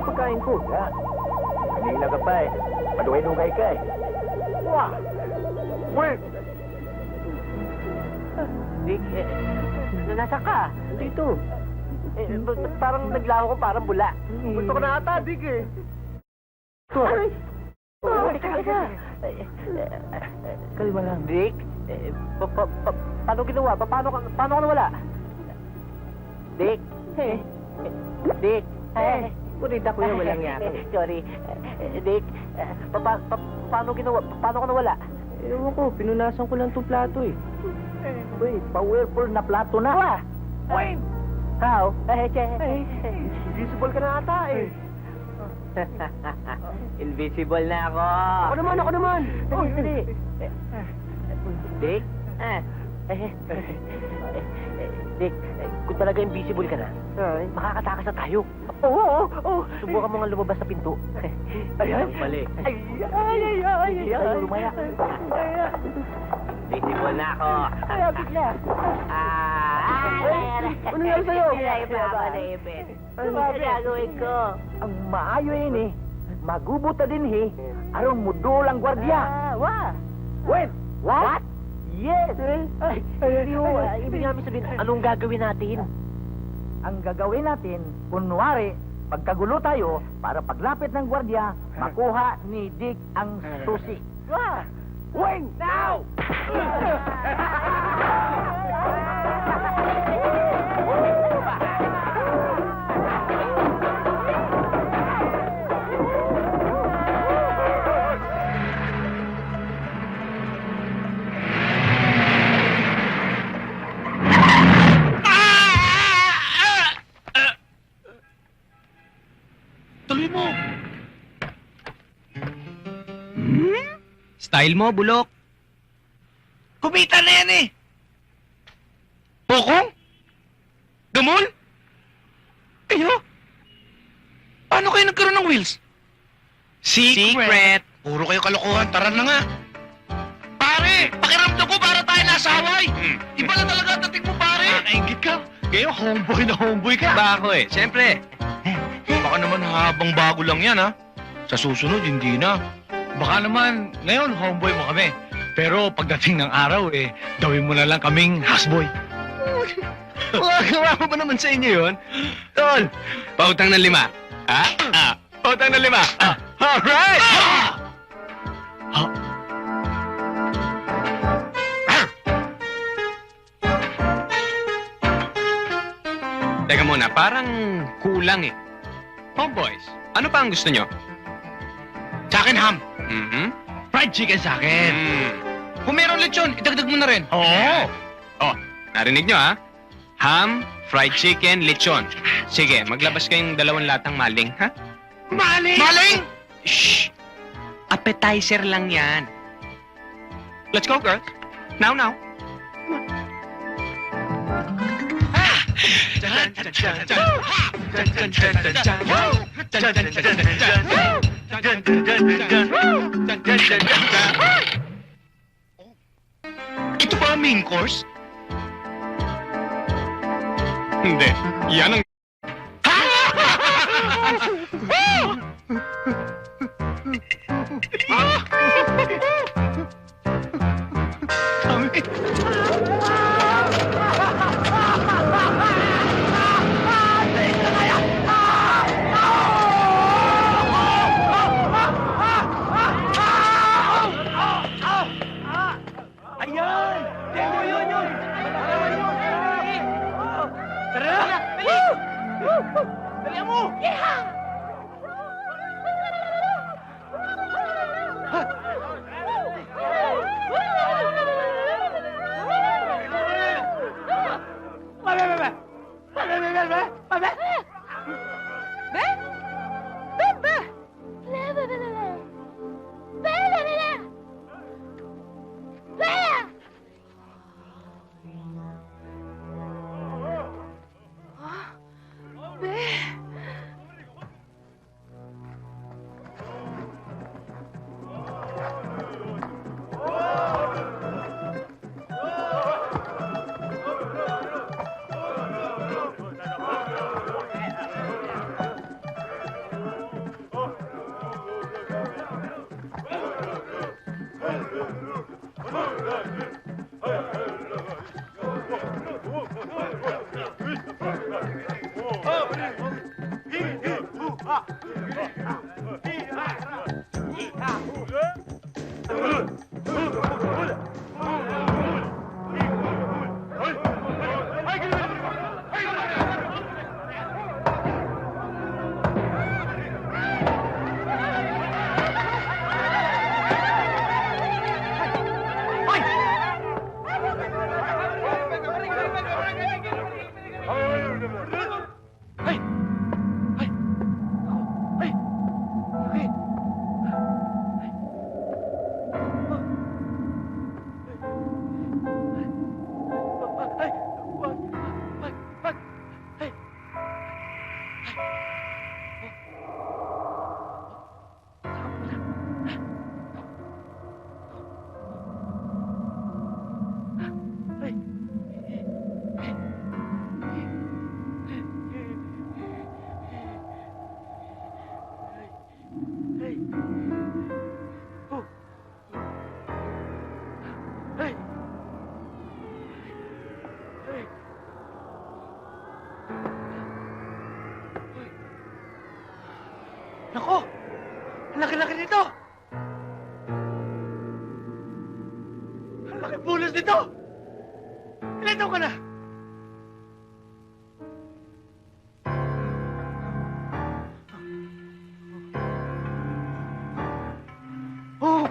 pagkain ko. Ya. Kanina ka pa eh. Maduhay-dugay ka eh. Wah! Wait! Dick, nasa ka? Dito. Parang naglaho ko parang bula. Gusto ko na ata, Dick eh. Ay! Teka. Kalma lang. Dick, paano ginawa? Paano ka nawala? Dick? Dick? Kurita ko yung walang yako. Sorry. Dick, paano ginawa? Paano ka nawala? Ewan ko, pinunasan ko lang itong plato eh. Uy, powerful na plato na. Wait! How? Invisible ka na ata eh. Invisible na ako. Ako naman. Oh, hindi. Dick? Dick, kung talaga invisible ka na, makakatakas na tayo. Oo. Subukan mo nga lumabas sa pinto. Ayan. Mali. Ay. Ayaw lumaya. Invisible na ako. Ayaw, bigla. Ano nangyari sa'yo? Naipit. Ano gagawin ko? Ang maayo yun eh. Magubuta din eh. Arong mudo lang gwardya. Wait, what? Yes. Hindi ho. Ibig namin sabihin, anong gagawin natin? Ang gagawin natin, kunwari, pagkagulo tayo, para paglapit ng gwardya, makuha ni Dick ang susi. Wing! Now! Tuloy mo. Style mo, bulok. Kumita na yan eh. Pokong? Gamol? Ayo? Paano kayo nagkaroon ng wheels? Secret. Puro kayo kalokohan. Tara na nga. Pare, pakiramdam ko para tayo nasa Hawaii. Iba na talaga dating mo, pare. Nakaingit ka. Kayo, homeboy ka. Bako eh. Siyempre. Baka naman habang bago lang yan, ha? Sa susunod, hindi na. Baka naman, ngayon, homeboy mo kami. Pero pagdating ng araw, gawin mo na lang kaming houseboy. Magawa mo ba naman sa inyo yun? Tol, pautang ng 5. Ha? Pautang ng 5. Alright! Teka muna, parang kulang eh. Homeboys, ano pa ang gusto nyo? Sa akin, ham. Fried chicken sa akin. Kung meron lechon, idagdag mo na rin. Oo. Oh, narinig nyo ha? Ham, fried chicken, lechon. Sige, maglabas kayong 2 latang maling, ha? Maling? Maling? Shh! Appetizer lang yan. Let's go, girls. Now. Ito ba ang main course? Hindi. Yan ang... Kami. Ayan! Yun! Tara! Dali mo! Laki-laki nito! Ang laki pulos nito! Ilan taon ka na? Oh!